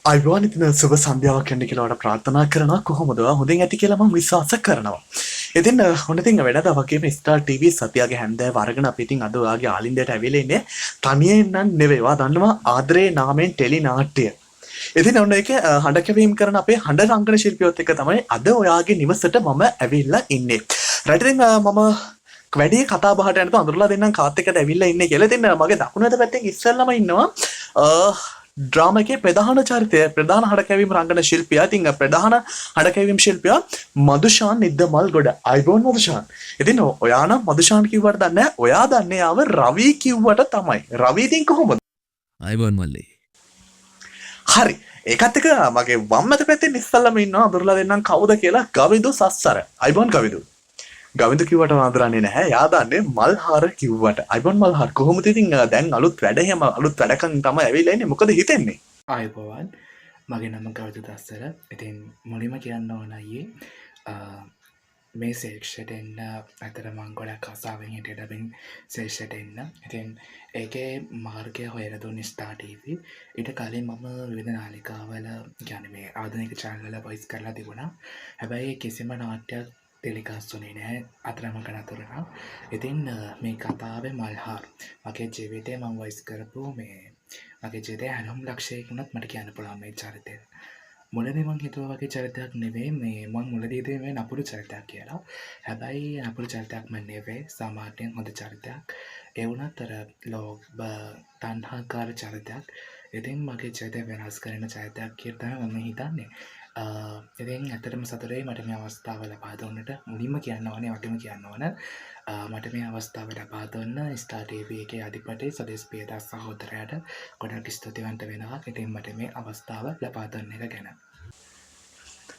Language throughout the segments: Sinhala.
අයිබෝන් ඉතින් සුබ සන්ධ්‍යාවක් වෙන්න කියලා ඔයාලට ප්‍රාර්ථනා කරනවා කොහොමද හොඳින් ඇති කියලා මම විශ්වාස කරනවා. ඉතින් ඔන්න ඉතින් වෙනදා වගේම ස්ටාර් ටීවී සතියාගේ හැන්දෑව අරගෙන අපි ඉතින් අද ඔයාගේ ආලින්දයට ඇවිල්ලා ඉන්නේ තනියෙන් නම් නෙවෙයි. ඔයා දන්නවා ආදරේ නාමයෙන් ටෙලි නාට්‍ය. ඉතින් ඔන්න ඒක හඬ කැවීම් කරන අපේ හඬ රංගන ශිල්පියොත් එක්ක තමයි අද ඔයාගේ නිවසට මම ඇවිල්ලා ඉන්නේ. රයිට් ඉතින් මම වැඩි කතා බහට යනතු අඳුරලා දෙන්නම් කාත් එක්කද ඇවිල්ලා ඉන්නේ කියලා. ඉතින් මගේ දකුණු අත පැත්තෙන් ඉස්සෙල්ලාම ඉන්නවා ඩ්‍රාම එකේ ප්‍රධාන චරිතය ප්‍රධාන හඩකැවීම් රංගන ශිල්පියා. ඉතින් ප්‍රධාන හඩකැවීම් ශිල්පියා මදුෂාන් නිද්දමල්ගොඩ. අයිබෝන් මදුෂාන්. ඉතින් ඔයා නම් මදුෂාන් කිව්වට දන්නේ නැහැ. ඔයා දන්නේ ආව රවි කිව්වට තමයි. රවි ඉතින් කොහොමද? අයිබෝන් මල්ලි. හරි. ඒකත් එක්ක මගේ වම් අත පැත්තෙන් ඉස්සල්ලාම ඉන්නවා අඳුරලා දෙන්නම් කවුද කියලා ගවිදු සස්සර. අයිබෝන් ගවිදු. ගවිදු කිව්වට ආදරන්නේ නැහැ. යා දන්නේ මල්හාර කිව්වට. අයිබෝන් මල්හාර කොහොමද ඉතින් දැන් අලුත් වැඩ එහෙම අලුත් වැඩකම් තමයි ඇවිල්ලා ඉන්නේ. මොකද හිතෙන්නේ? ආයුබෝවන් මගේ නම ගෞතම දස්සර. ඉතින් මුලින්ම කියන්න ඕන අයියේ මේ ශේෂ්ඨට එන්න අතර මං ගොඩක් ආසාවෙන් හිටියට බින් ශේෂ්ඨට එන්න. ඉතින් ඒකේ මාර්ගය හොයලා දුන්නේ ස්ටාර් ටීවී. ඊට කලින් මම විවිධ නාලිකාවල කියන්නේ මේ ආධුනික channel වල වොයිස් කරලා තිබුණා. හැබැයි කිසිම නාට්‍යයක් ටෙලිකාස්ට් වුණේ නැහැ අතරමඟ නතර. ඉතින් මේ කතාවේ මල්හාර් මගේ ජීවිතේ මම වොයිස් කරපු මේ මගේ ජීවිතේ හැලුම් ලක්ෂයකුණත් මට කියන්න පුළුවන් මේ චරිතය. මුලදී මං හිතුවා වගේ චරිතයක් නෙවෙයි මේ මං මුලදී හිතුවේ මේ නපුරු චරිතයක් කියලා. හැබැයි නපුරු චරිතයක්ම නෙවෙයි සාමාන්‍යයෙන් හොඳ චරිතයක්. ඒ වුණත් අර ලෝභ තණ්හාකාර චරිතයක්. ඉතින් මගේ චරිතය වෙනස් කරන චරිතයක් කියලා තමයි මම හිතන්නේ. ඉතින් ඇත්තටම සතුටුයි මට මේ අවස්ථාව ලබා දුන්නට. මුලින්ම කියන්න ඕනේ වගේම කියන්න ඕන මට මේ අවස්ථාව ලබා දුන්න ස්ටාර් ටීවී එකේ අධිපති සදේශ් පියදාස සහෝදරයාට ගොඩක් ස්තුතිවන්ත වෙනවා. ඉතින් මට මේ අවස්ථාව ලබා දුන්න එක ගැන.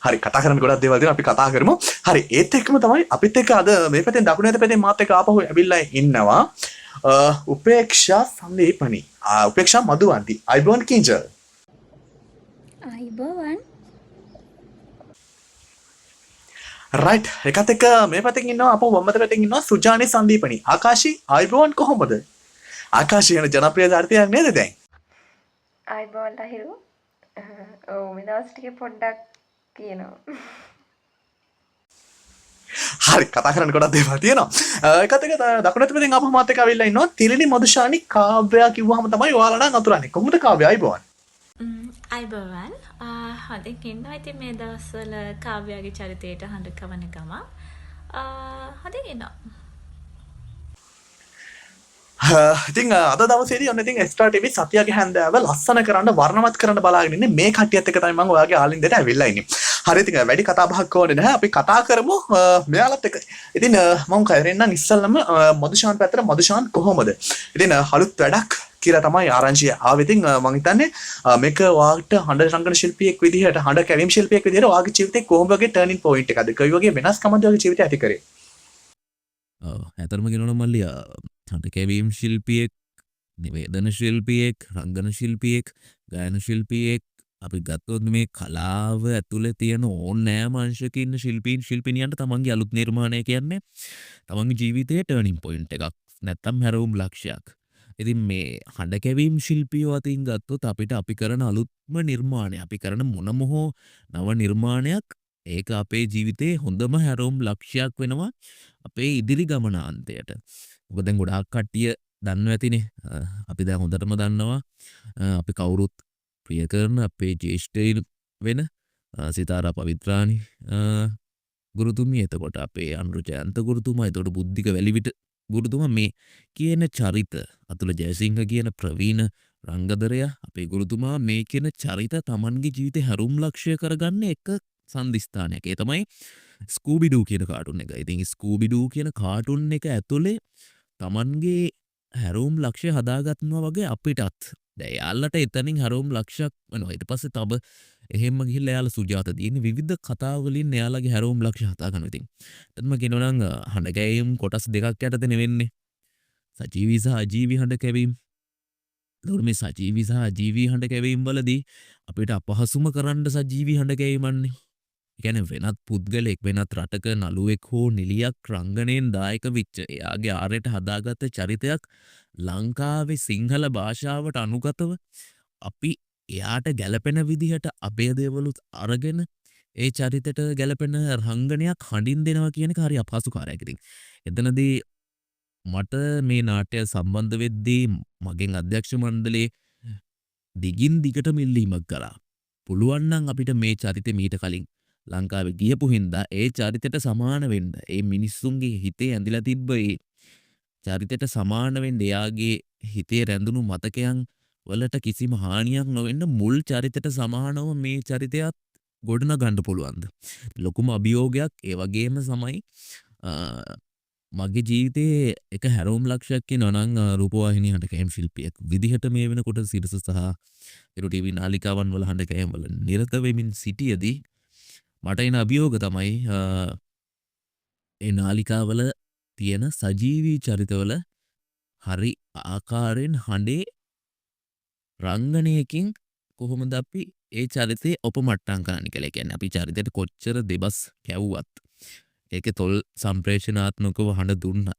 හරි කතා කරන්න ගොඩක් දේවල් තියෙනවා අපි කතා කරමු. හරි ඒත් එක්කම තමයි අපිත් එක්ක අද මේ පැත්තෙන් දකුණු අත පැත්තෙන් මාත් එක්ක ආපහු ඇවිල්ලා ඉන්නවා උපේක්ෂා සන්දීපනි. උපේක්ෂා මදුවන්ති. අයිබෝන් කිංජල්. අයිබෝවන්. රයිට් එකත් එක්ක මේ පැත්තෙන් ඉන්නවා අපෝ වම් අත පැත්තෙන් ඉන්නවා සුජානි සන්දීපනි. ආකාශි අයිබෝන් කොහොමද? ආකාශි යන ජනප්‍රිය චරිතයක් නේද දැන්? අයිබෝන් ලහිරු. ඔව් මේ දවස් ටිකේ පොඩ්ඩක් කියනවා. හරි කතා කරන්න ගොඩක් දේවල් තියෙනවා. එකත් එක්ක දකුණු අත පැත්තෙන් ආපහු මාත් එක්ක ඇවිල්ලා ඉන්නවා තිලිනි මදුෂානි කාව්‍ය කිව්වහම තමයි ඔයාලා නම් අතුරන්නේ. කොහොමද කාව්‍ය අයිබෝන්? අයිබෝවන්. හොඳින් ඉන්නවා. ඉතින් මේ දවස්වල කාව්‍යගේ චරිතයට හඬ කවන ගම. හොඳින් ඉන්නවා. ඉතින් අද දවසේදී ඔන්න ඉතින් එක්ස්ට්‍රා ටීවී සතියගේ හැන්දෑව ලස්සන කරන්න වර්ණවත් කරන්න බලාගෙන ඉන්නේ මේ කට්ටියත් එක්ක තමයි මම ඔයාගේ ආලින්දයට ඇවිල්ලා ඉන්නේ. හරි ඉතින් වැඩි කතා බහක් ඕනේ නැහැ. අපි කතා කරමු මෙයාලත් එක්ක. ඉතින් මම කයරෙන්නම් ඉස්සල්ලාම මදුෂාන් පැත්තට මදුෂාන් කොහොමද? ඉතින් අලුත් වැඩක් කියලා තමයි ආරංචිය ආවේ. ඉතින් මම හිතන්නේ මේක ඔයාට හඬ රංගන ශිල්පියෙක් විදිහට හඬ කැවීම් ශිල්පියෙක් විදිහට ඔයාගේ ජීවිතේ කොහොම වගේ ටර්නින් පොයින්ට් එකක්ද? කොයි වගේ වෙනස්කමක්ද ඔයාගේ ජීවිතේ ඇති කරේ? ඇතරම ගෙනන මල්ලිය හට කැවීම් ශිල්පියෙක් නිවේදන ශිල්පියෙක් රංගන ශිල්පියෙක් ගයන ශිල්පියෙක් අපි ගත්තොත් මේ කලාව ඇතුළේ තියෙන ඕනෑ මංශකින්න ශිල්පීන් ශිල්පිනියන්ට තමන්ගේ අලුත් නිර්මාණය කියන්නේ තමන්ගේ ජීවිතයේ ටර්නින් පොයින්ට් එකක් නැත්තම් හැරවුම් ලක්ෂයක්. ඉතින් මේ හඬ කැවීම් ශිල්පියෝ අතින් ගත්තොත් අපිට අපි කරන අලුත්ම නිර්මාණය අපි කරන මොනමොහෝ නව නිර්මාණයක් ඒක අපේ ජීවිතේ හොඳම හැරවුම් ලක්ෂයක් වෙනවා අපේ ඉදිරි ගමනාන්තයට. මොකද දැන් ගොඩාක් කට්ටිය දන්නවා ඇතිනේ අපි දැන් හොඳටම දන්නවා අපි කවුරුත් ප්‍රිය කරන අපේ ජේෂ්ඨයින් වෙන සිතාරා පවිත්‍රාණි ගුරුතුමිය එතකොට අපේ අනුරු ජයන්ත ගුරුතුමා එතකොට බුද්ධික වැලිවිට ගුරුතුමා මේ කියන චරිත අතුල ජයසිංහ කියන ප්‍රවීණ රංගදරයා අපේ ගුරුතුමා මේ කියන චරිත තමන්ගේ ජීවිතේ හැරුම් ලක්ෂ්‍ය කරගන්න එක සන්දිස්ථානයක්. ඒ තමයි ස්කූබිඩූ කියන කාටුන් එක. ඉතින් ස්කූබිඩූ කියන කාටුන් එක ඇතුලේ තමන්ගේ හැරවුම් ලක්ෂ්‍ය හදාගත්නවා වගේ අපිටත් දැන් යාළුලට එතනින් හැරවුම් ලක්ෂයක් වෙනවා. ඊට පස්සේ තව එහෙම ගිහිල්ලා යාළුවා සුජාත දින්නේ විවිධ කතා වලින් එයාලගේ හැරවුම් ලක්ෂ්‍ය හදා ගන්නවා. ඉතින් එතනම කියනවා නම් හඬ කැවීම් කොටස් දෙකක් යටතේ වෙන්නේ. සජීවී සහ අජීවී හඬ කැවීම්. ඒතකොට මේ සජීවී සහ අජීවී හඬ කැවීම් වලදී අපිට අපහසුම කරන්න සජීවී හඬ කැවීමන්නේ. ඒ කියන්නේ වෙනත් පුද්ගලෙක් වෙනත් රටක නළුවෙක් හෝ නිලියක් රංගනයෙන් දායක වෙච්ච එයාගේ ආරයට හදාගත්ත චරිතයක් ලංකාවේ සිංහල භාෂාවට අනුගතව අපි එයාට ගැලපෙන විදිහට අපේ දේවලුත් අරගෙන ඒ චරිතයට ගැලපෙන රංගනයක් හඬින් දෙනවා කියන එක හරි අපහසු කාර්යයක් ඉතින්. එතනදී මට මේ නාට්‍ය සම්බන්ධ වෙද්දී මගෙන් අධ්‍යක්ෂ මණ්ඩලයේ දිගින් දිගටම ඉල්ලීමක් කළා. පුළුවන් නම් අපිට මේ චරිතෙ මීට කලින් ලංකාවේ ගියපු හින්දා ඒ චරිතයට සමාන වෙන්න. ඒ මිනිස්සුන්ගේ හිතේ ඇඳිලා තිබ්බ ඒ චරිතයට සමාන වෙන්න එයාගේ හිතේ රැඳුණු මතකයන් වලට කිසිම හානියක් නොවෙන්න මුල් චරිතයට සමානව මේ චරිතයත් ගොඩනගන්න පුළුවන්ද? ලොකුම අභියෝගයක් ඒ වගේම සමයි මගේ ජීවිතයේ එක හැරවුම් ලක්ෂයක් කියනවා නම් රූපවාහිනී හඬකෑම් ශිල්පියෙක් විදිහට මේ වෙනකොට සිරස සහ හිරු ටීවී නාලිකාවන් වල හඬකෑම් වල නිරත වෙමින් සිටියදී මට එන අභියෝග තමයි ඒ නාලිකාවල තියෙන සජීවී චරිතවල හරි ආකාරයෙන් හඬේ රංගනයකින් කොහොමද අපි ඒ චරිතේ ඔපමට්ටම් කරන්න කියලා. කියන්නේ අපි චරිතයට කොච්චර දෙබස් කැවුවත් ඒකේ තොල් සම්ප්‍රේෂණාත්මකව හඬ දුන්නත්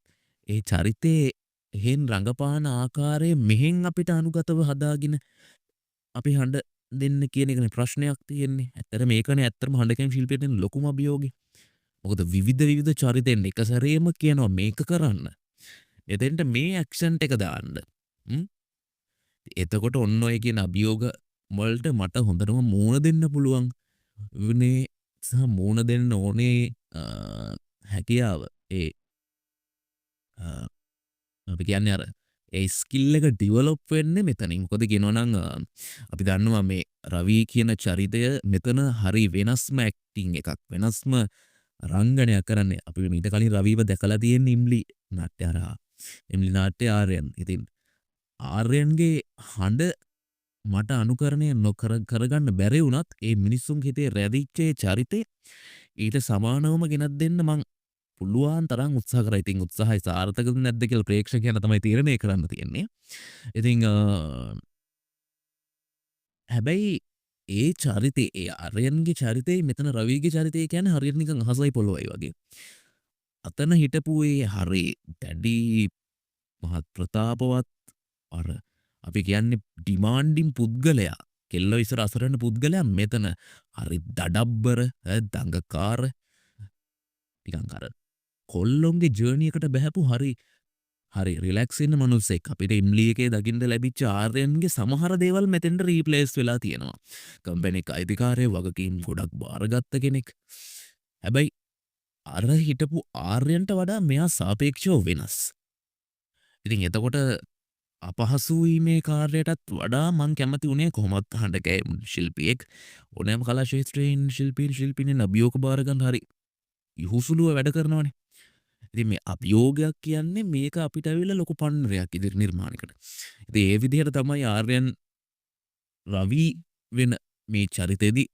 ඒ චරිතේ එහෙන් රඟපාන ආකාරය මෙහෙන් අපිට අනුගතව හදාගෙන අපි හඬ දෙන්න කියන එකනේ ප්‍රශ්නයක් තියෙන්නේ. ඇත්තට මේකනේ ඇත්තටම හඬකෑම් ශිල්පියට තියෙන ලොකුම අභියෝගේ. මොකද විවිධ චරිතෙන් එක සැරේම කියනවා මේක කරන්න. එතෙන්ට මේ ඇක්ෂන්ට් එක දාන්න. එතකොට ඔන්න ඔය කියන අභියෝග වලට මට හොඳටම මූණ දෙන්න පුළුවන් වුණේ සහ මූණ දෙන්න ඕනේ හැකියාව ඒ අපි කියන්නේ අර ඒ ස්කිල් එක ඩිවලොප් වෙන්නේ මෙතනින්. මොකද කියනවා නම් අපි දන්නවා මේ රවි කියන චරිතය මෙතන හරි වෙනස්ම ඇක්ටිං එකක් වෙනස්ම රංගනයක් කරන්නේ. අපි මීට කලින් රවිව දැකලා තියෙන ඉම්ලි නාට්‍ය හරහා. ඉම්ලි නාට්‍ය ආර්යන්. ඉතින් ආර්යන්ගේ හඬ මට අනුකරණය කරගන්න බැරි වුණත් ඒ මිනිස්සුන් හිතේ රැඳිච්ච චරිතේ ඊට සමානවම ගෙනත් දෙන්න මං පුළුවන් තරම් උත්සාහ කරා. ඉතින් උත්සාහය සාර්ථකද නැද්ද කියලා ප්‍රේක්ෂකයන් තමයි තීරණය කරන්න තියෙන්නේ. ඉතින් හැබැයි ඒ චරිතේ ඒ ආර්යන්ගේ චරිතේ මෙතන රවිගේ චරිතේ කියන්නේ හරියට නිකන් අහසයි පොළොවයි වගේ. අතන හිටපු ඒ හරි දැඩි මහත් ප්‍රතාපවත් අර අපි කියන්නේ ඩිමාන්ඩින් පුද්ගලයා කෙල්ල ඉස්සර අසරණ පුද්ගලයා මෙතන හරි දඩබ්බර දඟකාර නිකන් අර කොල්ලොන්ගේ ජර්නි එකට බහැපු හරි රිලැක්ස් ඉන්න මනුස්සෙක්. අපිට ඉම්ලි එකේ දකින්න ලැබිච්ච ආර්යන්ගේ සමහර දේවල් මෙතෙන්ට රීප්ලේස් වෙලා තියෙනවා. කම්පැනි එක අයිතිකාරයෙක් වගකීම් ගොඩක් බාරගත්ත කෙනෙක්. හැබැයි අර හිටපු ආර්යන්ට වඩා මෙයා සාපේක්ෂව වෙනස්. ඉතින් එතකොට අපහසුයි මේ කාර්යයටත් වඩා මං කැමති උනේ කොහොමත් හඬකෑම් ශිල්පියෙක් ඕනෑම කලා ක්ෂේත්‍රයෙන් ශිල්පීන් අභියෝග බාර ගන්න හරි යහුසුලුව වැඩ කරනවනේ. ඉතින් මේ අභියෝගයක් කියන්නේ මේක අපිට ඇවිල්ලා ලොකු පන්නරයක් ඉදිරි නිර්මාණයකට. ඉතින් ඒ විදිහට තමයි ආර්යන් රවි වෙන මේ චරිතෙදි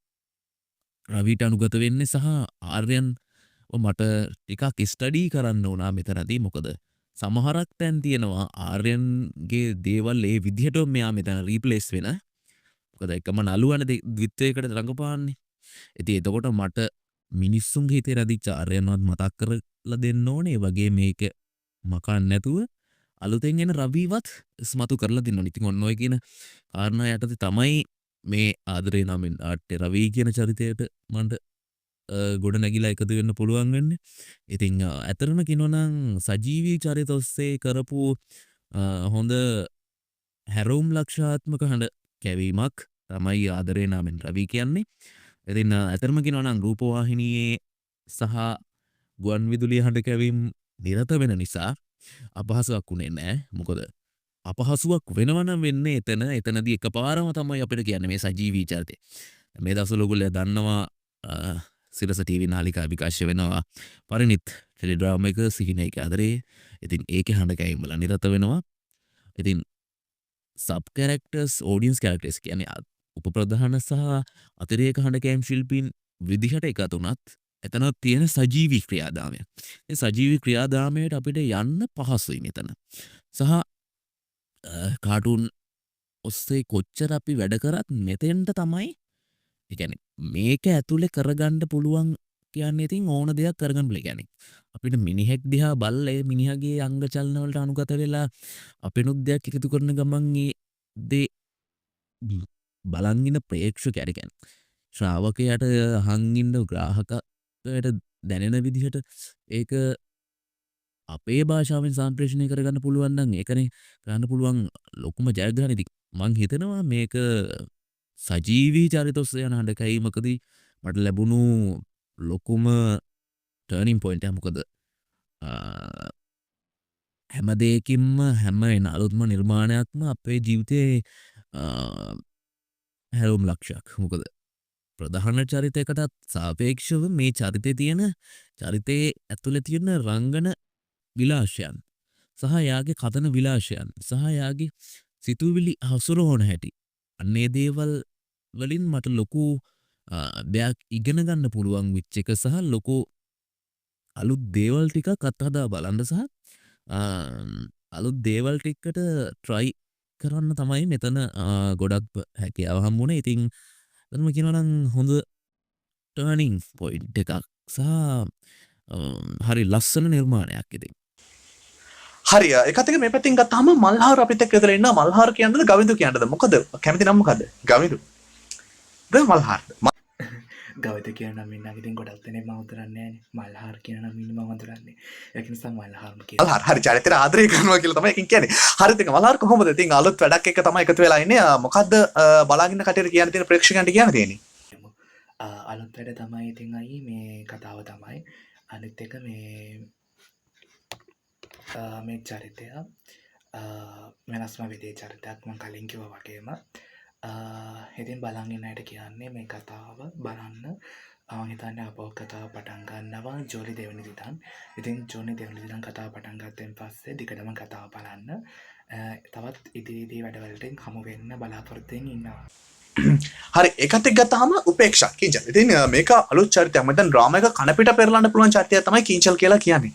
රවිට අනුගත වෙන්නේ සහ ආර්යන් මට ටිකක් ස්ටඩී කරන්න වුණා මෙතනදී. මොකද සමහරක් තැන් තියෙනවා ආර්යන්ගේ දේවල් ඒ විදිහට මෙයා මෙතන රීප්ලේස් වෙන. මොකද එකම නළුවනේ ද්විත්වයකට රඟපාන්නේ. ඉතින් එතකොට මට මිනිස්සුන්ගේ හිතේ රැඳිච්ච ආර්යන්වත් මතක් කරලා දෙන්න ඕනේ. වගේ මේක මකන්න නැතුව අලුතෙන් එන රවිවත් ස්මතු කරලා දෙන්න ඕනේ. ඉතින් ඔන්න ඔය කියන කාරණා යටතේ තමයි මේ ආදරේ නමින් ආට්ටේ රවි කියන චරිතයට මට ගොඩ නැගිලා එකතු වෙන්න පුළුවන් වෙන්නේ. ඉතින් ඇතරම කිනෝනම් සජීවී චරිත ඔස්සේ කරපු හොඳ හැරවුම් ලක්ෂාත්මක හඬ කැවීමක් තමයි ආදරේ නාමෙන් රවි කියන්නේ. ඉතින් ඇතරම කිනෝනම් රූපවාහිනියේ සහ ගුවන් විදුලිය හඬ කැවීම් නිරත වෙන නිසා අපහසුයක් උනේ නැහැ. මොකද අපහසුවක් වෙනවනම් වෙන්නේ එතනදී එකපාරම තමයි අපිට කියන්නේ මේ සජීවී චරිතය. මේ දවස්වල ඔයගොල්ලෝ දන්නවා සිරස ටීවී නාලිකා විකාශය වෙනවා පරිණිත් ටෙලිඩ්‍රාමා එක සිහිනයක ආදරේ. ඉතින් ඒකේ හඬ කැවීම් වල නිරත වෙනවා. ඉතින් සබ් කැරක්ටර්ස් ඔඩියන්ස් කැරක්ටර්ස් කියන්නේ උපප්‍රධාන සහ අතිරේක හඬ කැවීම් ශිල්පීන් විදිහට එකතු වුණත් එතන තියෙන සජීවී ක්‍රියාදාමය. ඒ සජීවී ක්‍රියාදාමයට අපිට යන්න පහසුයි මෙතන. සහ කාටුන් ඔස්සේ කොච්චර අපි වැඩ කරත් මෙතෙන්ට තමයි ඒ කියන්නේ මේක ඇතුලේ කරගන්න පුළුවන් කියන්නේ. ඉතින් ඕන දෙයක් කරගන්න බෑ කියන්නේ. අපිට මිනිහෙක් දිහා බලලා ඒ මිනිහගේ අංග චලන වලට අනුගත වෙලා අපෙනුත් දෙයක් එකතු කරන ගමන් ඒ දේ බලංගින ප්‍රේක්ෂක ඇරිකැන් ශ්‍රාවකයට හංගින්ඩ ග්‍රාහකයට දැනෙන විදිහට ඒක අපේ භාෂාවෙන් සම්ප්‍රේෂණය කරගන්න පුළුවන්න්න ඒකන කරන්න පුළුවන් ලොකුම ජයග්‍රහණති මං හිතනවා මේක සජීවී චරිතොස්ස යන හඬකැීමකදී මට ලැබුණු ලොකුම ටර්නිම් පොයින්ට මොකද හැම දෙයකින්ම හැම එන අලුත්ම නිර්මාණයක්ම අපේ ජීවිතයේ හැරුම් ලක්ෂයක් මොකද ප්‍රධාන චරිතයකටත් සාපේක්ෂව මේ චරිතය තියෙන චරිතයේ ඇතුළ තියෙන රංගන විලාශයන් සහ යාගේ කතන විලාශයන් සහ යාගේ සිතුවිලි හසුරහෝන හැටි අන්නේ දේවල් වලින් මට ලොකු දෙයක් ඉගෙන ගන්න පුළුවන් විච්ච එක සහ ලොකු අලුත් දේවල් ටික කත්හදා බලන්න සහ අලුත් දේවල් ටික්කට ට්‍රයි කරන්න තමයි මෙතන ගොඩක් හැකියාව හම්බුණ ඉතින් දම කිනවනම් හොඳ ටර්නිං පොයින්් එකක් සහ හරි ලස්සන නිර්මාණයක් ඉතින් හරි එකතක මේ පැතින් ගත්තාම මල්හාර අපිත් එක්ක ඉඳලා ඉන්න මල්හාර කියන්නද ගවිඳු කියන්නද මොකද කැමති නම මොකද ගවිඳු ද මල්හාරද ගවත කියන මින්න ඉතින් ගොඩක් දෙනෙක් මම හඳුනන්නේ මල්හාර කියන නමින් මම හඳුනන්නේ ඒක නිසා මල්හාරම කියන මල්හාර හරි චරිතය ආදරය කරනවා කියලා තමයි එකකින් කියන්නේ හරිද ඒක මල්හාර කොහොමද ඉතින් අලුත් වැඩක් එක්ක තමයි එකතු වෙලා ඉන්නේ මොකද්ද බලාගෙන කටියට කියන්න තියෙන ප්‍රේක්ෂකයන්ට කියන්න තියෙන්නේ අලුත් වැඩ තමයි ඉතින් අයි මේ කතාව තමයි අනිත් එක මේ චරිතය වෙනස්ම විදිහේ චරිතයක් මම කලින් කිව්වා වගේම ඉතින් බලන් ඉන්න අයට කියන්නේ මේ කතාව බලන්න මම හිතන්නේ අපෝ කතාව පටන් ගන්නවා ජෝලි දෙවනිදිටන් ඉතින් ජෝනි දෙවනිදිටන් කතාව පටන් ගත්තෙන් පස්සේ දිගටම කතාව බලන්න තවත් ඉදිරියේදී වැඩවලට හමු වෙන්න බලාපොරොත්තුෙන් ඉන්නවා හරි ඒකත් එක්ක ගත්තාම උපේක්ෂා කිංචල්. ඉතින් මේක අලුත් චරිතයක්. මම දැන් ඩ්‍රාමා එක කනපිට පෙරලන්න පුළුවන් චරිතයක් තමයි කිංචල් කියලා කියන්නේ.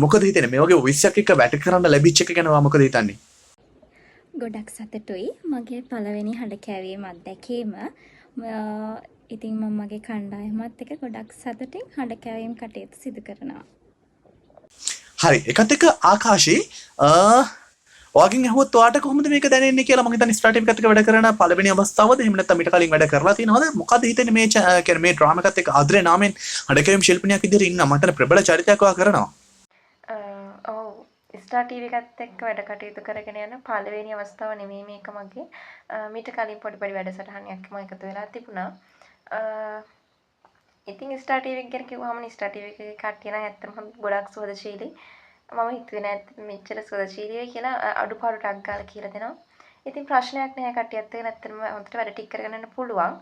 මොකද හිතන්නේ මේ වගේ 20ක් එක්ක වැට කරන්න ලැබිච්ච එක ගැන මොකද හිතන්නේ? ගොඩක් සතුටුයි මගේ පළවෙනි හඬ කැවීම අත්දැකීම. ඉතින් මම මගේ කණ්ඩායමත් එක්ක ගොඩක් සතුටින් හඬ කැවීම කටයුතු සිදු කරනවා. හරි ඒකත් එක්ක ආකාශී ඔයගෙන් අහුවත් ඔයාට කොහොමද මේක දැනෙන්නේ කියලා මම හිතන්නේ ස්ටාර්ට් එකත් එක්ක වැඩ කරන පළවෙනි අවස්ථාවද එහෙම නැත්නම් ඊට කලින් වැඩ කරලා තියෙනවද මොකද හිතන්නේ මේ කියන්නේ මේ ඩ්‍රාමා එකත් එක්ක ආදරේ නාමෙන් හඬකැවීම් ශිල්පිනියක් විදිහට ඉන්න මට ප්‍රබල චරිතයක් ඔයා කරනවා ඔව් ස්ටාර් ටීවී එකත් එක්ක වැඩ කටයුතු කරගෙන යන පළවෙනි අවස්ථාව නෙමෙයි මේක මගේ මීට කලින් පොඩි වැඩසටහනක් මම එකතු වෙලා තිබුණා ඉතින් ස්ටාර් ටීවී එක ගැන කිව්වම ස්ටාර් ටීවී එකේ කට්ටිය නම් ඇත්තටම ගොඩක් සුවදශීලී මම හිතුවේ නෑ මෙච්චර සුවදශීලී කියලා අඩුපාඩු ටක් ගාලා කියලා දෙනවා. ඉතින් ප්‍රශ්නයක් නෑ කට්ටියත් එක්ක නැත්තටම හොඳට වැඩ ටික කරගෙන යන්න පුළුවන්.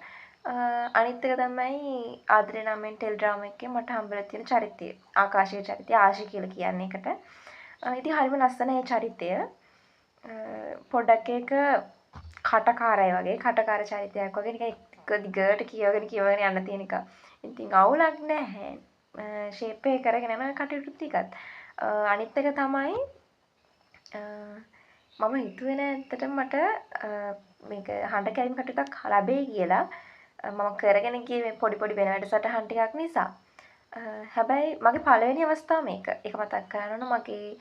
අනිත් එක තමයි ආදරේ නාමෙන් ටෙල් ඩ්‍රාමා එකේ මට හම්බෙලා තියෙන චරිතය. ආකාශයේ චරිතය ආශි කියලා කියන්නේ එකට. ඉතින් හරිම ලස්සන ඒ චරිතය. පොඩක් එක කටකාරයි වගේ කටකාර චරිතයක් වගේ නිකන් දිගට කියවගෙන යන්න තියෙන එක. ඉතින් අවුලක් නැහැ. ෂේප් එක කරගෙන යන කටයුතු ටිකත් අනිත් එක තමයි මම හිතුවේ නෑ ඇත්තටම මට මේක හඬ කැවීම් කටයුත්තක් ලැබෙයි කියලා මම කරගෙන ගියේ මේ පොඩි වෙන වැඩසටහන් ටිකක් නිසා හැබැයි මගේ පළවෙනි අවස්ථාව මේක ඒක මතක් කරගන්න මගේ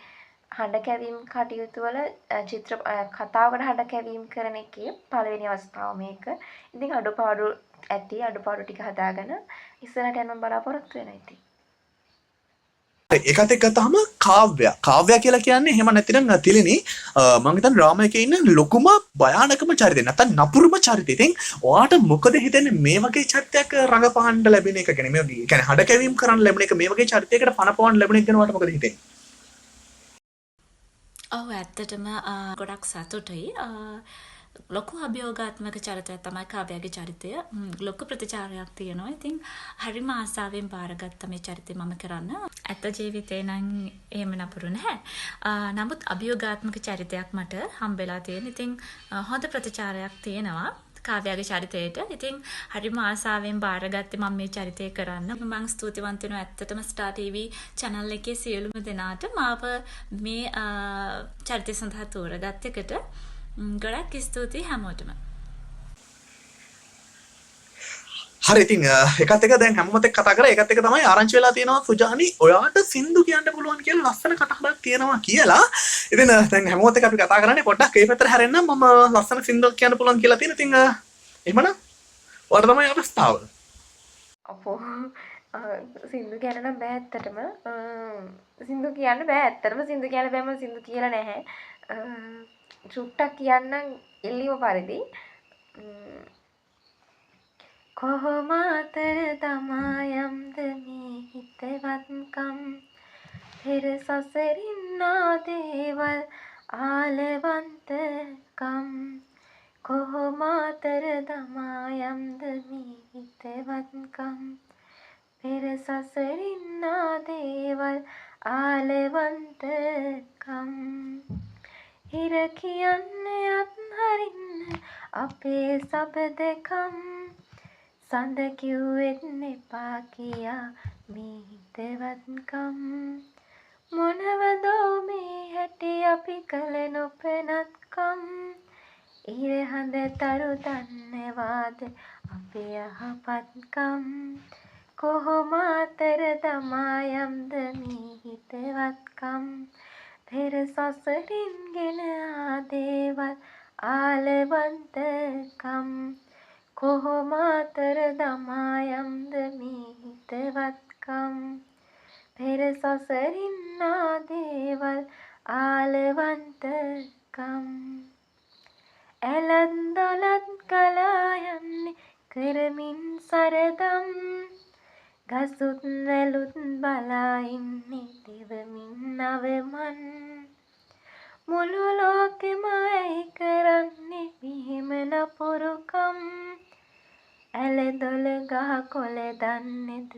හඬ කැවීම් කටයුතු වල කතාවකට හඬ කැවීම් කරන එකේ පළවෙනි අවස්ථාව මේක ඉතින් අඩුපාඩු ටික හදාගෙන ඉස්සරහට යන්න බලාපොරොත්තු වෙනවා ඉතින් ඒකත් එක්ක ගත්තාම කාව්‍ය කියලා කියන්නේ එහෙම නැතිනම් තිලිනි මම හිතන්නේ ඩ්‍රාමා එකේ ඉන්න ලොකුම භයානකම චරිතය නැත්නම් නපුරුම චරිතය. ඉතින් ඔයාට මොකද හිතෙන්නේ මේ වගේ චරිතයක් රඟපාන්න ලැබෙන එක ගැන? මේ කියන්නේ හඩ කැවීම් කරන්න ලැබෙන එක මේ වගේ චරිතයකට පනපවන්න ලැබෙන එක ගැන ඔයාට මොකද හිතෙන්නේ? ඔව් ඇත්තටම ගොඩක් සතුටුයි. ලොකු අභියෝගාත්මක චරිතයක් තමයි කාව්‍යගේ චරිතය. ලොකු ප්‍රතිචාරයක් තියෙනවා. ඉතින් හරිම ආසාවෙන් බාරගත්ත මේ චරිතය මම කරන්න. ඇත්ත ජීවිතේ නම් එහෙම නපුරු නැහැ. නමුත් අභියෝගාත්මක චරිතයක් මට හම්බෙලා තියෙන. ඉතින් හොඳ ප්‍රතිචාරයක් තියෙනවා කාව්‍යගේ චරිතයට. ඉතින් හරිම ආසාවෙන් බාරගත්තේ මම මේ චරිතය කරන්න. මම ස්තුතිවන්ත වෙනවා ඇත්තටම ස්ටාර් ටීවී channel එකේ සියලුම දෙනාට මාව මේ චරිතය සඳහා තෝරගත්ත එකට. ගොඩක් ස්තුතියි හැමෝටම. හරි ඉතින් එකත් එක දැන් හැමෝම එක්ක කතා කරා ඒකත් එක තමයි ආරංචි වෙලා තියෙනවා සුජානි ඔයාට සින්දු කියන්න පුළුවන් කියලා ලස්සන කතාවක් තියෙනවා කියලා. ඉතින් දැන් හැමෝම එක්ක අපි කතා කරන්නේ පොඩ්ඩක් ඒ පැත්තට හැරෙන්න මම ලස්සන සින්දුවක් කියන්න පුළුවන් කියලා තියෙන. ඉතින් එහෙමනම් ඔයාලට තමයි අවස්ථාව. අපෝ සින්දු කියන්න නම් බෑ ඇත්තටම. සින්දු කියන්න බෑ ඇත්තටම සින්දු කියන්න බෑ මම සින්දු කියලා නැහැ. චුට්ටක් කියන්නම් ඉල්ලීම පරිදි. කොහොම අතර තමා යම්ද මේ හිතවත්කම් පෙර සසරින් ආදේවල් ආලවන්තකම් කොහොම අතර තමා යම්ද මේ හිතවත්කම් පෙර සසරින් ආදේවල් ආලවන්තකම් හිර කියන්නේ අත්හරින්න අපේ සබදකම් සඳ කිව්වෙත් එපා කියා මේ හිතවත්කම් මොනවදෝ මේ හැටි අපි කළ නොපෙනත්කම් ඉර හඳ තරු දන්නවාද අපේ යහපත්කම් කොහොම අතර තමා යම්ද මේ හිතවත්කම් පෙර සසරින් ගෙන ආදේවල් ආලවන්තකම් කොහොම අතර තමා යම්ද මේ හිතවත්කම් පෙර සසරින් ආදේවල් ආලවන්තකම් ඇලත් දොලත් ගලා යන්නේ කරමින් සරදම් ගසුත් වැලුත් බලා ඉන්නේ දෙවමින් නවමන් මුළු ලෝකෙම ඇයි කරන්නේ මෙහෙම නපුරුකම් ඇල දොල ගහ කොළ දන්නේද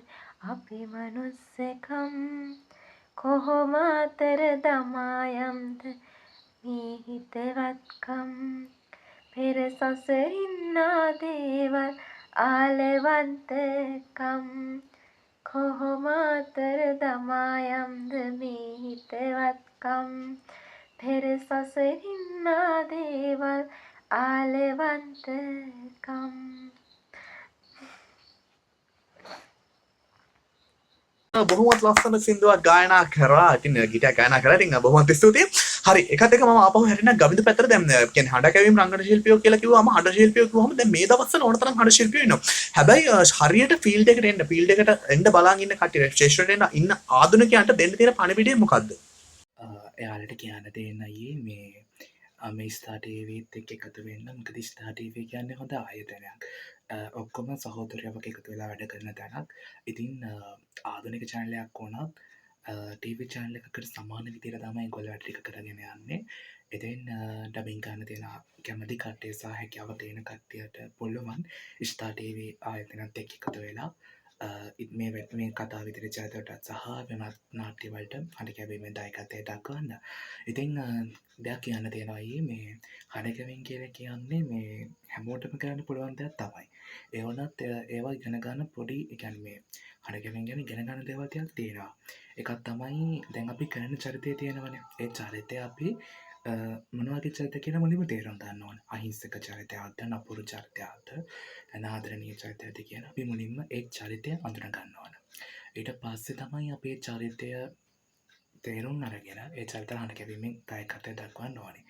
අපි මනුස්සකම් කොහොම අතර තමා යම්ද මේ හිතවත්කම් පෙර සසරින් ආදේවල් ආලවන්තකම් කොහොම අතර තමා යම්ද මේ හිතවත්කම් පෙර සසරින් ආදේවල් ආලවන්තකම් බොහොමත් ලස්සන සින්දුවක් ගායනා කරා. ඉතින් ගීතයක් ගායනා කරා. ඉතින් බොහොමත් ස්තුතියි. හරි එකත් එක මම ආපහු හැරෙන්න ගවිඳ පැත්තට දැන් කියන්නේ හඬ කැවීම රංගන ශිල්පියෝ කියලා කිව්වම හඬ ශිල්පියෝ කිව්වම දැන් මේ දවස්වල ඕන තරම් හඬ ශිල්පියෝ ඉන්නවා. හැබැයි හරියට ෆීල්ඩ් එකට එන්න බලන් ඉන්න කට්ටිය ශේෂ්ත්‍රයට ඉන්න ආධුනිකයන්ට දෙන්න තියෙන පණිවිඩය මොකද්ද? එයාලට කියන්න තියෙන අයියේ මේ ස්ටාර් ටීවීත් එක්ක එකතු වෙන්න. මොකද ස්ටාර් ටීවී කියන්නේ හොඳ ආයතනයක්. ඔක්කොම සහෝදරයෝ වගේ එකතු වෙලා වැඩ කරන තැනක්. ඉතින් ආධුනික චැනලයක් වුණත් ටීවී චැනල් එකකට සමාන විදිහට තමයි ඒගොල්ලෝ වැඩ ටික කරගෙන යන්නේ. ඉතින් ඩබින් ගන්න තියෙන කැමති කට්ටිය සහ හැකියාව තියෙන කට්ටියට පුළුවන් ස්ටාර් ටීවී ආයතනයත් එක්ක එකතු වෙලා මේ කතාව විදිහට චරිතවලට සහ වෙනත් නාට්‍යවලට හඬ කැවීමේ දායකත්වය දක්වන්න. ඉතින් දෙයක් කියන්න තියෙනවා අයියේ මේ හඬ කැවීම කියලා කියන්නේ මේ හැමෝටම කරන්න පුළුවන් දෙයක් තමයි. ඒ වුණත් ඒවා ඉගෙන ගන්න පොඩි ඒ කියන්නේ මේ හඬ කැවීම ගැන ඉගෙන ගන්න දේවල් ටිකක් තියෙනවා. එකක් තමයි දැන් අපි කරන චරිතය තියෙනවනේ. ඒ චරිතය අපි මොනවගේ චරිත කියලා මුලින්ම තේරුම් ගන්න ඕනේ. අහිංසක චරිතයක්ද නපුරු චරිතයක්ද අනාදරණීය චරිතයක්ද කියලා අපි මුලින්ම ඒ චරිතය අඳුන ගන්න ඕනේ. ඊට පස්සේ තමයි අපේ චරිතය තේරුම් අරගෙන ඒ චරිත හඬ කැවීමෙන් දායකත්වය දක්වන්න ඕනේ.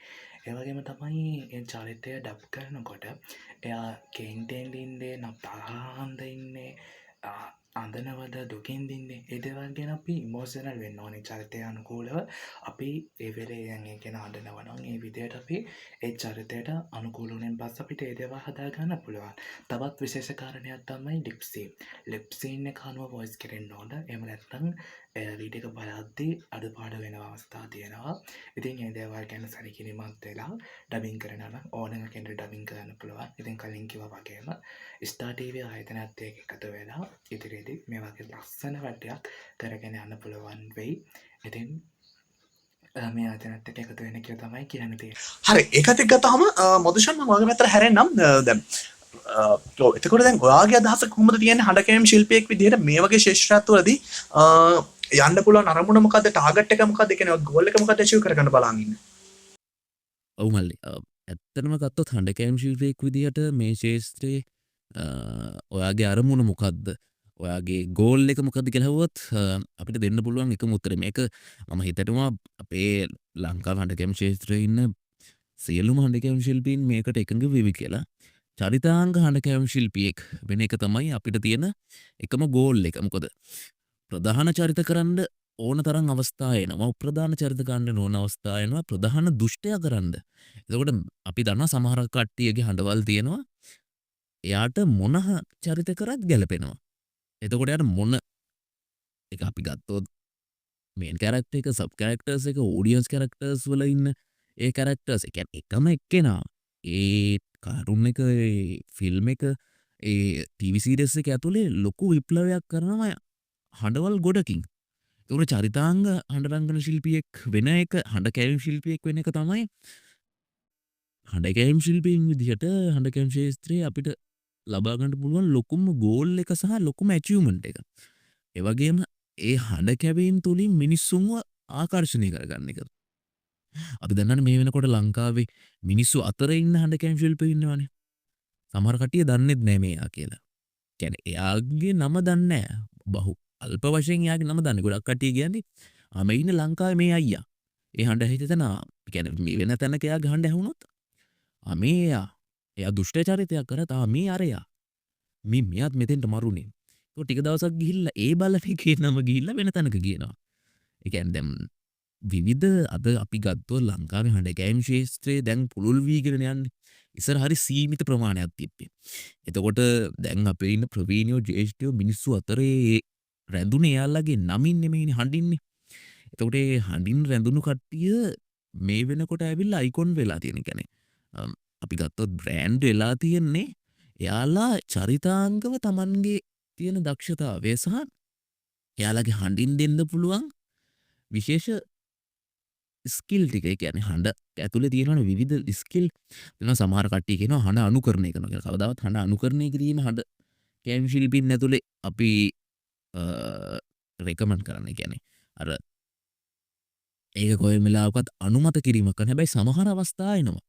ඒ වගේම තමයි ඒ චරිතය ඩබ් කරනකොට එයා කේන්තෙන් ඉන්නේ නප්තාහන්ද ඉන්නේ අඳනවද දුකින් දින්නේ ඒ දේවල් ගැන අපි ඉමෝෂනල් වෙන්න ඕනේ චරිතය අනුකූලව අපි ඒ වෙලේ දැන් ඒ කෙනා අඳනවා නම් ඒ විදිහට අපි ඒ චරිතයට අනුකූල වුණෙන් පස්සේ අපිට ඒ දේවල් හදා ගන්න පුළුවන්. තවත් විශේෂ කාරණයක් තමයි ලිප් සීන්. ලිප් සීන් එක අනුව වොයිස් කරන්න ඕන. එහෙම නැත්නම් වීඩියෝ එක බලද්දී අඩුපාඩු වෙන අවස්ථා තියෙනවා. ඉතින් ඒ දේවල් ගැන සැලකිලිමත් වෙලා ඩබින් කරනවා නම් ඕනම කෙනෙකුට ඩබින් කරන්න පුළුවන්. ඉතින් කලින් කිව්වා වගේම ස්ටාර් ටීවී ආයතනයත් එක්ක එකතු වෙලා ඉදිරියේදී මේ වගේ ලස්සන වැඩක් කරගෙන යන්න පුළුවන් වෙයි. ඉතින් මේ ආයතනයත් එක්ක එකතු වෙන්න කියලා තමයි කියන්න තියෙන්නේ. හරි ඒකත් එක්ක ගත්තාම මොදුෂන් මම ඔයාගේ පැත්තට හැරෙන්නම්. දැන් එතකොට දැන් ඔයාගේ අදහස කොහොමද තියෙන්නේ හඬ කැවීම ශිල්පියෙක් විදිහට මේ වගේ ශේෂ්ත්‍රත්වවලදී යන්න පුළුවන් අරමුණ මොකද්ද ටාගට් එක මොකද්ද කියන්නේ ගෝල් එක මොකද්ද අචීව් කරගන්න බලන් ඉන්නේ? ඔව් මල්ලි ඇත්තටම ගත්තොත් හඬ කැවීම ශිල්පියෙක් විදිහට මේ ශේෂ්ත්‍රයේ ඔයාගේ අරමුණ මොකද්ද? ඔයාගේ ගෝල් එක මොකද්ද කියලා හුවොත් අපිට දෙන්න පුළුවන් එකම උත්තරේ මේක මම හිතනවා අපේ ලංකාවේ හඬ කැවීම ශේෂ්ත්‍රයේ ඉන්න සියලුම හඬ කැවීම ශිල්පීන් මේකට එකඟ වෙවි කියලා. චරිතාංග හඬකෑම් ශිල්පියෙක් වෙන එක තමයි අපිට තියෙන එකම ගෝල් එක. මොකද ප්‍රධාන චරිත කරන්න ඕන තරම් අවස්ථා එනවා. උප්‍රධාන චරිත ගන්න ඕන අවස්ථා එනවා. ප්‍රධාන දුෂ්ටයා කරන්න. එතකොට අපි දන්නවා සමහර කට්ටියගේ හඬවල් තියෙනවා. එයාට මොන චරිත කරත් ගැලපෙනවා. එතකොට එයාට මොන එක අපි ගත්තොත් මේන් කැරක්ටර් එක, සබ් කැරක්ටර්ස් එක, ඔඩියන්ස් කැරක්ටර්ස් වල ඉන්න ඒ කැරක්ටර්ස් ඒ කියන්නේ එකම එක්කෙනා ඒ කාටුන් එක, ඒ ෆිල්ම් එක, ඒ ටීවී සීරීස් එක ඇතුලේ ලොකු විප්ලවයක් කරනවා හඬවල් ගොඩකින්. ඒකට චරිතාංග හඬරංගන ශිල්පියෙක් වෙන එක, හඬ කැවීම් ශිල්පියෙක් වෙන එක තමයි හඬ කැවීම් ශිල්පියෙක් විදිහට හඬ කැවීම් ශාස්ත්‍රයේ අපිට ලබා ගන්න පුළුවන් ලොකුම ගෝල් එක සහ ලොකුම ඇචීව්මන්ට් එක. ඒ වගේම ඒ හඬ කැවීම් තුලින් මිනිස්සුන්ව ආකර්ෂණය කරගන්න එක. අපි දන්නවනේ මේ වෙනකොට ලංකාවේ මිනිස්සු අතර ඉන්න හඬ කැවීම් ශිල්පියෙක් ඉන්නවනේ. සමහර කට්ටිය දන්නෙත් නෑ මෙයා කියලා. කියන්නේ එයාගේ නම දන්නේ නෑ. බහු අල්ප වශයෙන් එයාගේ නම දන්නේ. ගොඩක් කට්ටිය කියන්නේ මේ ඉන්න ලංකාවේ මේ අයියා. ඒ හඬ හිතෙන කියන්නේ මේ වෙන තැනක එයාගේ හඬ ඇහුනොත් මේ එයා දුෂ්ට චරිතයක් කරා මේ අරයා. මෙයාත් මෙතෙන්ට මරුනේ. ඒක ටික දවසක් ගිහිල්ලා ඒ බලන එකේ නම ගිහිල්ලා වෙන තැනක කියනවා. ඒ කියන්නේ දැන් විවිධ අද අපි ගත්තොත් ලංකාවේ හඬ කැවීම් ශාස්ත්‍රයේ දැන් පුළුල් වීගෙන යන්නේ. ඉස්සර හරි සීමිත ප්‍රමාණයක් තිබ්බේ. එතකොට දැන් අපේ ඉන්න ප්‍රවීණයෝ ජ්‍යෙෂ්ඨයෝ මිනිස්සු අතරේ රැඳුනේ එයාලගේ නමින් නෙමෙයිනේ හඬින්නේ. එතකොට ඒ හඬින් රැඳුණු කට්ටිය මේ වෙනකොට ඇවිල්ලා අයිකොන් වෙලා තියෙන. කියන්නේ අපි ගත්තොත් බ්‍රෑන්ඩ් වෙලා තියෙන්නේ එයාලා චරිතාංගව Tamanගේ තියෙන දක්ෂතාවය සහ එයාලගේ හඬින් දෙන්න පුළුවන් විශේෂ ස්කිල් ටික. ඒ කියන්නේ හඬ ඇතුලේ තියෙනවනේ විවිධ ස්කිල්. වෙනවා සමහර කට්ටිය කියනවා හඬ අනුකරණය කරනවා කියලා. කවදාවත් හඬ අනුකරණය කිරීම හඬ කැවීම් ශිල්පීන් ඇතුලේ අපි රෙකමන්ඩ් කරන්නේ. කියන්නේ අර ඒක කොයි වෙලාවකත් අනුමත කිරීමක් කරන. හැබැයි සමහර අවස්ථා එනවා.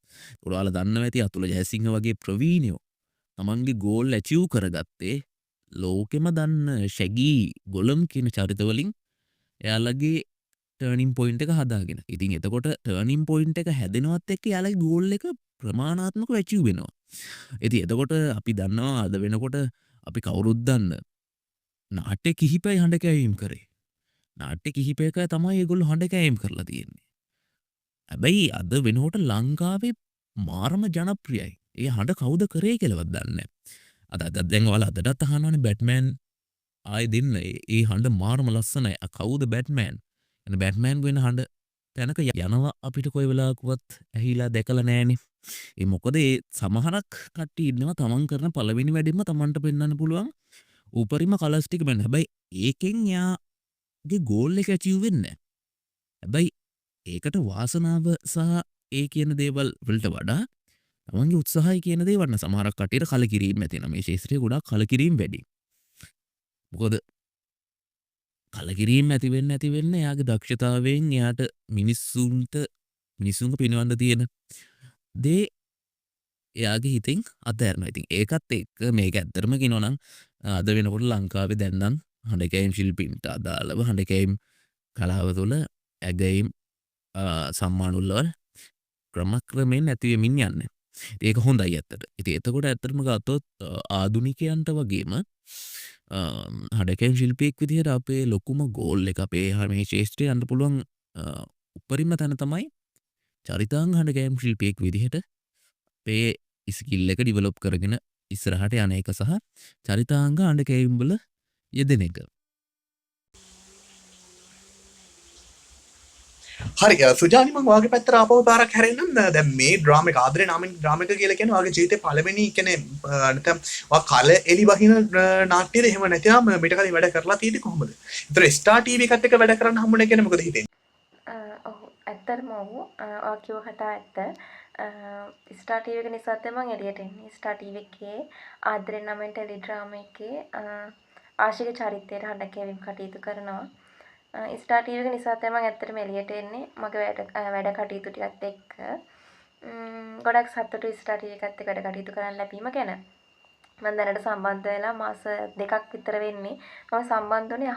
ඔයාලා දන්නවා ඇති අතුල ජයසිංහ වගේ ප්‍රවීණයෝ තමන්ගේ ගෝල් ඇචීව් කරගත්තේ ලෝකෙම දන්න ශැගී ගොලම් කියන චරිතවලින් එයාලගේ ටර්නින් පොයින්ට් එක හදාගෙන. ඉතින් එතකොට ටර්නින් පොයින්ට් එක හැදෙනවත් එක්ක එයාලගේ ගෝල් එක ප්‍රමාණාත්මකව ඇචීව් වෙනවා. ඉතින් එතකොට අපි දන්නවා අද වෙනකොට අපි කවුරුත් දන්න නාට්‍ය කිහිපයි හඬ කැවීම් කරේ. නාට්‍ය කිහිපයක තමයි ඒගොල්ලෝ හඬ කැවීම් කරලා තියෙන්නේ. හැබැයි අද වෙනකොට ලංකාවේ මාරම ජනප්‍රියයි. ඒ හඬ කවුද කරේ කියලාවත් දන්නේ නැහැ. අද දැන් ඔයාලා අදටත් අහනවානේ බැට්මෑන් ආයේ දෙන්න. ඒ හඬ මාරම ලස්සනයි. කවුද බැට්මෑන්? එන බැට්මෑන් වෙන හඬ තැනක යනවා අපිට කොයි වෙලාවකවත් ඇහිලා දැකලා නැහනේ. ඒ මොකද ඒ සමහරක් කට්ටිය ඉන්නවා තමන් කරන පළවෙනි වැඩෙම තමන්ට පෙන්වන්න පුළුවන් උපරිම කලර්ස් ටික වෙන්න. හැබැයි ඒකෙන් යාගේ ගෝල් එක ඇචීව් වෙන්නේ නැහැ. හැබැයි ඒකට වාසනාව සහ ඒ කියන දේවල් වලට වඩා තමන්ගේ උත්සාහය කියන දේ වන්න. සමහරක් කට්ටියට කලකිරීම ඇති වෙනවා. මේ ශාස්ත්‍රයේ ගොඩාක් කලකිරීම වැඩි. මොකද කලකිරීම ඇති වෙන්න එයාගේ දක්ෂතාවයෙන් එයාට මිනිස්සුන්ව පිනවන්න තියෙන දේ එයාගේ හිතෙන් අතහැරනවා. ඉතින් ඒකත් එක්ක මේක ඇත්තටම කියනවා නම් අද වෙනකොට ලංකාවේ දැන් නම් හඬ කැවීම් ශිල්පීන්ට අදාළව හඬ කැවීම් කලාව තුළ ඇගයීම් සම්මානුල්ලවල් ක්‍රමක්‍රමයෙන් නැති වෙමින් යන්නේ. ඒක හොඳයි ඇත්තට. ඉතින් එතකොට ඇත්තටම ගත්තොත් ආදුනිකයන්ට වගේම හඬ කැවීම් ශිල්පියෙක් විදිහට අපේ ලොකුම ගෝල් එක අපේ මේ ශාස්ත්‍රයේ යන්න පුළුවන් උපරිම තැන තමයි චරිතාංග හඬ කැවීම් ශිල්පියෙක් විදිහට අපේ ස්කිල් එක ඩිවලොප් කරගෙන ඉස්සරහට යන එක සහ චරිතාංග හඬ කැවීම් වල යෙදෙන එක. හරි සුජානි මම වාගේ පැත්තට ආපහු පාරක් හැරෙන්නම්. දැන් මේ ඩ්‍රාමා එක ආදරේ නාමෙන් ඩ්‍රාමා එක කියලා කියන්නේ වාගේ ජීවිතේ පළවෙනි කියන්නේ නැත්නම් වා කල එලි වහින නාට්‍යද එහෙම නැතිනම් මෙට කලින් වැඩ කරලා තියෙන්නේ කොහොමද? ඒතර ස්ටාර් ටීවී එකත් එක්ක වැඩ කරන්න හම්බුනේ කියන්නේ මොකද හිතෙන්නේ? ඔව් ඇත්තටම ඔව් කිව්ව කතාව ඇත්ත. ස්ටාර් ටීවී එක නිසා තමයි මම එළියට එන්නේ. ස්ටාර් ටීවී එකේ ආදරේ නාමෙන් ටෙලි ඩ්‍රාමා එකේ ආශික චරිතයට හඬ කැවීම් කටයුතු කරනවා. ස්ටාර් ටීවී එක නිසා තමයි මම ඇත්තටම එළියට එන්නේ. මගේ වැඩ කටයුතු ටිකත් එක්ක ගොඩක් සතුටුයි ස්ටාර් ටීවී එකත් එක්ක වැඩ කටයුතු කරන්න ලැබීම ගැන. මම දැනට සම්බන්ධ වෙලා මාස 2ක් විතර වෙන්නේ. මම සම්බන්ධ වුණේ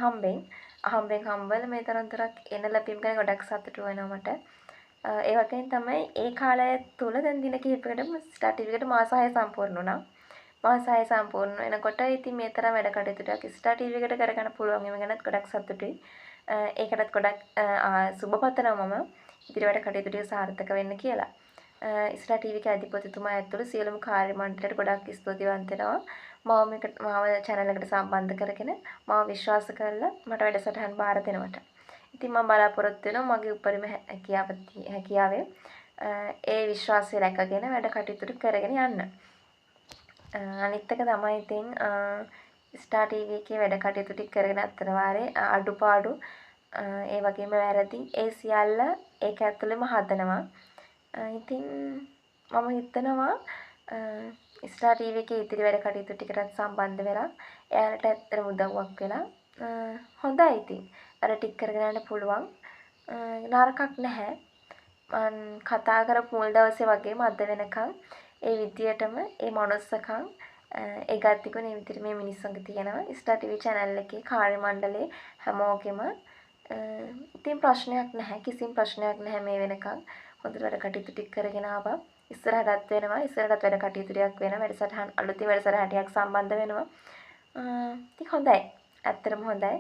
අහම්බෙන් හම්බෙලා මේ තරම් තරක් එන ලැබීම ගැන ගොඩක් සතුටු වෙනවා මට. ඒ වගේම තමයි ඒ කාලය තුල දැන් දින කිහිපයකටම ස්ටාර් ටීවී එකට මාස 6 සම්පූර්ණ වුණා. මාස 6 සම්පූර්ණ වෙනකොට ඉතින් මේ තරම් වැඩ කටයුතු ටිකක් ස්ටාර් ටීවී එකට කරගන්න පුළුවන් ඒව ගැනත් ගොඩක් සතුටුයි. ඒකටත් ගොඩක් සුබ පතනවා මම ඉදිරි වැඩ කටයුතු ටික සාර්ථක වෙන්න කියලා. ස්ටාර් ටීවී එකේ අධිපතිතුමා ඇතුළු සියලුම කාර්ය මණ්ඩලයට ගොඩක් ස්තුතිවන්ත වෙනවා. මාව channel එකට සම්බන්ධ කරගෙන මාව විශ්වාස කරලා මට වැඩසටහන් බාර දෙනවට. ඉතින් මම බලාපොරොත්තු වෙනවා මගේ උපරිම හැකියාවෙන් ඒ විශ්වාසය රැකගෙන වැඩ කටයුතු කරගෙන යන්න. අනිත් එක තමයි ඉතින් ස්ටාර් ටීවී එකේ වැඩ කටයුතු ටික කරගෙන අතර වාරේ අඩුපාඩු ඒ වගේම වැරදි ඒ සියල්ල ඒක ඇතුළෙම හදනවා. ඉතින් මම හිතනවා ස්ටාර් ටීවී එකේ ඉතිරි වැඩ කටයුතු ටිකටත් සම්බන්ධ වෙලා එයාලට ඇත්තටම උදව්වක් වෙලා හොඳයි ඉතින්. අර ටික කරගෙන යන්න පුළුවන්. නරකක් නැහැ. මම කතා කරපු මුල් දවසේ වගේම අද වෙනකන් ඒ විදියටම ඒ මනුස්සකම් ඒ ගතිගුණ මේ විදිහට මේ මිනිස්සුන්ගේ තියෙනවා. ස්ටාර් ටීවී channel එකේ කාර්ය මණ්ඩලයේ හැමෝගෙම ඉතින් ප්‍රශ්නයක් නැහැ. කිසිම ප්‍රශ්නයක් නැහැ මේ වෙනකන්. හොඳට වැඩ කටයුතු ටික කරගෙන ආවා. ඉස්සරහටත් වෙනවා. ඉස්සරහටත් වැඩ කටයුතු ටිකක් වෙනවා. වැඩසටහන් අලුතින් වැඩසටහන් ටිකක් සම්බන්ධ වෙනවා. ඉතින් හොඳයි. ඇත්තටම හොඳයි.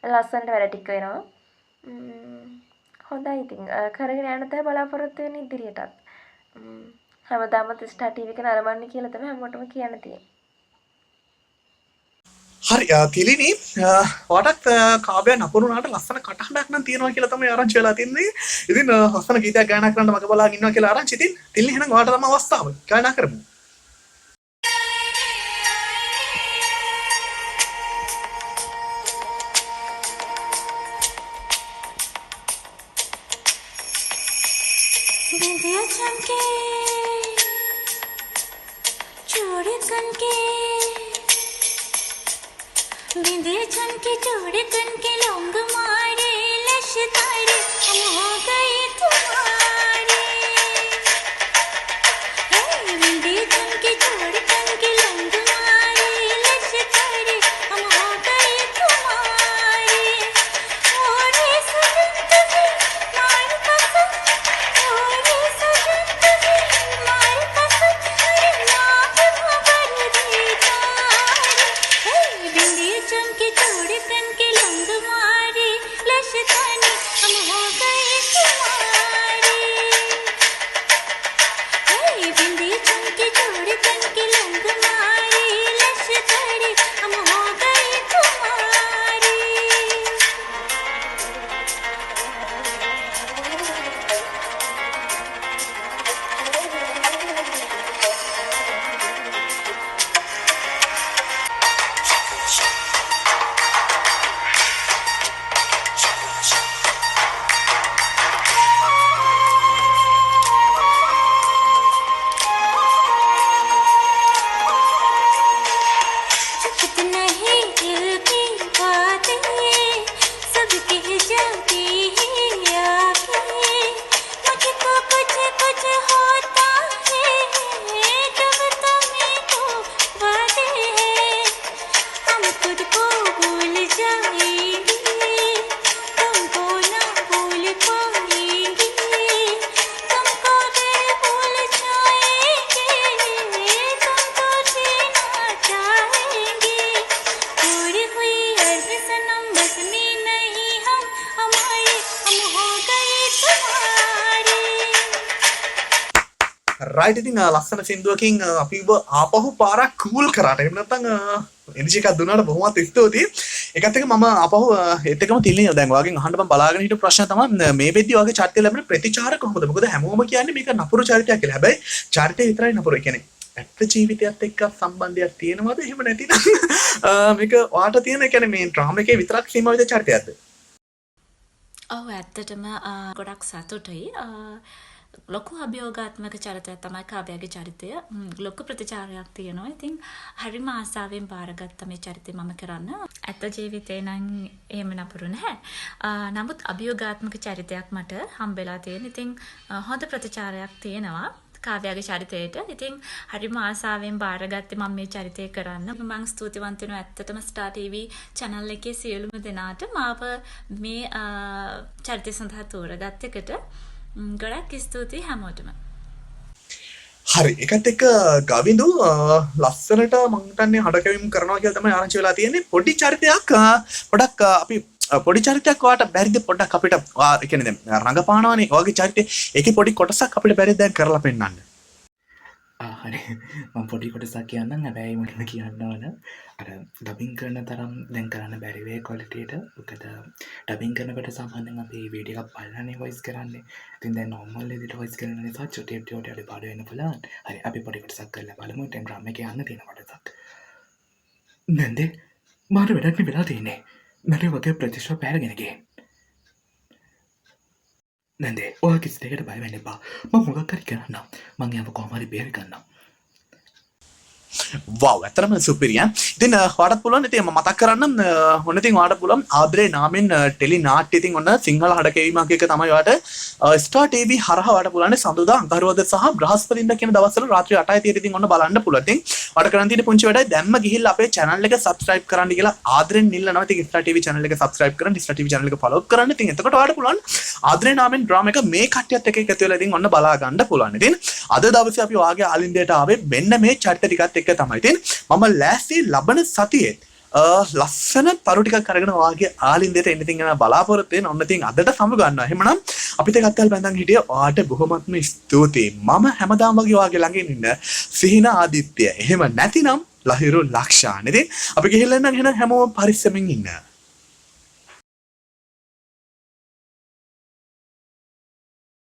ලස්සනට වැඩ ටික වෙනවා. හොඳයි ඉතින් කරගෙන යන්න තමයි බලාපොරොත්තු වෙන්නේ ඉදිරියටත්. හැමදාම ස්ටාර් ටීවී එක නරඹන්නේ කියලා තමයි හැමෝටම කියන්න තියෙන්නේ. හරි තිලිනි ඔයාටත් කාව්‍ය නපුරුනාට ලස්සන කටහඬක් නම් තියෙනවා කියලා තමයි ආරංචි වෙලා තින්නේ. ඉතින් ලස්සන ගීතයක් ගායනා කරන්න මග බලාගෙන ඉන්නවා කියලා ආරංචි. ඉතින් තිලිනි එහෙනම් ඔයාට තමයි අවස්ථාව. ගායනා කරමු. बिंदिया चमके चूड़ी कनके बिंदिया चमके चूड़ी कनके लौंग मारे लश तारे हम हो गए तुम्हारे बिंदिया चमके चूड़ी कनके लौंग मारे लश तारे हम हो गए तुम्हारे ओरे सजन तुझे मार कसम चमके चूड़ी कन के लंग मारे लशतानी हम हो गए तुम्हारे बिंदी चमके चूड़ी कन के लंग मारे लशतानी हम हो गए तुम्हारे चुप नहीं दिल की बातें सब कह जाती है आके मुझको कुछ कुछ होता है जब तुम्हें तो बातें हैं हम खुद को भूल जाएंगे तुमको ना भूल पाएंगे तुमको अगर भूल जाएंगे तुमको जीना चाहेंगे पूरी हुई अर्ज़ सनम बस में नहीं हम हमारे हम हो गए तुम्हारे රයිට් ඉතින් ලස්සන සින්දුවකින් අපිව ආපහු පාරක් කූල් කරාට එහෙම නැත්නම් එනර්ජි එකක් දුන්නාට බොහොමත් ස්තුතියි. ඒකත් එක්ක මම ආපහු ඒත් එක්කම තිලිනි දැන් ඔයාගෙන් අහන්න මම බලාගෙන හිටපු ප්‍රශ්න තමයි මේ වෙද්දී ඔයාගේ චරිතය ලැබෙන ප්‍රතිචාර කොහොමද? මොකද හැමෝම කියන්නේ මේක නපුරු චරිතයක් කියලා. හැබැයි චරිතය විතරයි නපුරු. ඒ කියන්නේ ඇත්ත ජීවිතයත් එක්ක සම්බන්ධයක් තියෙනවද? එහෙම නැතිනම් මේක ඔයාට තියෙන ඒ කියන්නේ මේ ඩ්‍රාමා එකේ විතරක් සීමා වෙච්ච චරිතයක්ද? ඔව් ඇත්තටම ගොඩක් සතුටුයි. ලොකු අභියෝගාත්මක චරිතයක් තමයි කාව්‍යගේ චරිතය. ලොකු ප්‍රතිචාරයක් තියෙනවා. ඉතින් හරිම ආසාවෙන් බාරගත්ත මේ චරිතය මම කරන්න. ඇත්ත ජීවිතේ නම් එහෙම නපුරු නැහැ. නමුත් අභියෝගාත්මක චරිතයක් මට හම්බෙලා තියෙන. ඉතින් හොඳ ප්‍රතිචාරයක් තියෙනවා කාව්‍යගේ චරිතයට. ඉතින් හරිම ආසාවෙන් බාරගත්තේ මම මේ චරිතය කරන්න. මම ස්තුතිවන්ත වෙනවා ඇත්තටම ස්ටාර් ටීවී channel එකේ සියලුම දෙනාට මාව මේ චරිතය සඳහා තෝරගත්ත එකට. ගොඩක් ස්තුතියි හැමෝටම. හරි එකත් එක්ක ගවිඳු ලස්සනට මං හිතන්නේ හඩකැවීම් කරනවා කියලා තමයි ආරංචි වෙලා තියෙන්නේ. පොඩි චරිතයක් පොඩක් අපි පොඩි චරිතයක් ඔයාට බැරිද පොඩ්ඩක් අපිට ඒ කියන්නේ දැන් රංගපානවනේ ඔයගේ චරිතේ ඒකේ පොඩි කොටසක් අපිට බැරිද දැන් කරලා පෙන්නන්න. හරි මම පොඩි කොටසක් කියන්නම්. හැබැයි මුලින්ම කියන්න ඕන අර ඩබින් කරන තරම් දැන් කරන්න බැරි වේ ක්වොලිටියට. මොකද ඩබින් කරනකොට සාමාන්‍යයෙන් අපි වීඩියෝ එකක් බලලානේ වොයිස් කරන්නේ. ඉතින් දැන් නෝමල් විදිහට වොයිස් කරන නිසා චුටි අඩු වෙන්න පුළුවන්. හරි අපි පොඩි කොටසක් කරලා බලමු. දැන් ඩ්‍රම් එකේ යන්න තියෙන කොටසක්. නැන්දේ මාර වැඩක් නේ වෙලා තියෙන්නේ. මට වගේ ප්‍රතිශෝධ පැහැරගෙන ගියේ. නැන්දේ ඔයා කිසි දෙයකට බය වෙන්න එපා. මම මොකක් හරි කරන්නම්. මං එයාව කොහොම හරි බේර ගන්නම්. වව් ඇත්තටම සුපිරිය. ඉතින් ඔයාලට පුළුවන් ඉතින් මම මතක් කරන්නම් ඔන්න ඉතින් ඔයාලට පුළුවන් ආදරේ නාමෙන් ටෙලි නාට්‍ය ඉතින් ඔන්න සිංහල හඩකැවීමක් එක තමයි ඔයාලට ස්ටාර් ටීවී හරහා ඔයාලට පුළුවන් සඳුදා අඟහරුවාදා සහ බ්‍රහස්පතින්දා කියන දවස්වල රාත්‍රී 8:30 ඉතින් ඔන්න බලන්න පුළුවන්. ඉතින් ඔයාලට කරන් තියෙන පුංචි වැඩයි දැම්ම ගිහිල්ලා අපේ channel එක subscribe කරන්න කියලා ආදරෙන් ඉල්ලනවා. ඉතින් ස්ටාර් ටීවී channel එක subscribe කරන්න, ස්ටාර් ටීවී channel එක follow කරන්න. ඉතින් එතකොට ඔයාලට පුළුවන් ආදරේ නාමෙන් drama එක මේ කට්ටියත් එක්ක එකතු වෙලා ඉතින් ඔන්න බලා ගන්න පුළුවන්. ඉතින් අද දවසේ අපි ඔයාගේ ආලින්දයට ආවේ මෙන්න මේ චරිත ටිකත් එක්ක තමයි. ඉතින් මම ලෑස්ති ලබන සතියේ ලස්සන තරු ටිකක් අරගෙන ඔයාගේ ආලින්දයට එන්න ඉතින් යන බලාපොරොත්තු වෙන ඔන්න ඉතින් අදට සමු ගන්නවා. එහෙමනම් අපිට ගත්තල් බඳන් හිටිය ඔයාට බොහොමත්ම ස්තුතියි. මම හැමදාම වගේ ඔයාගේ ළඟින් ඉන්න සිහින ආදිත්‍ය. එහෙම නැතිනම් ලහිරු ලක්ෂාන්. ඉතින් අපි ගිහිල්ලා ඉන්න එහෙනම් හැමෝම පරිස්සමින් ඉන්න.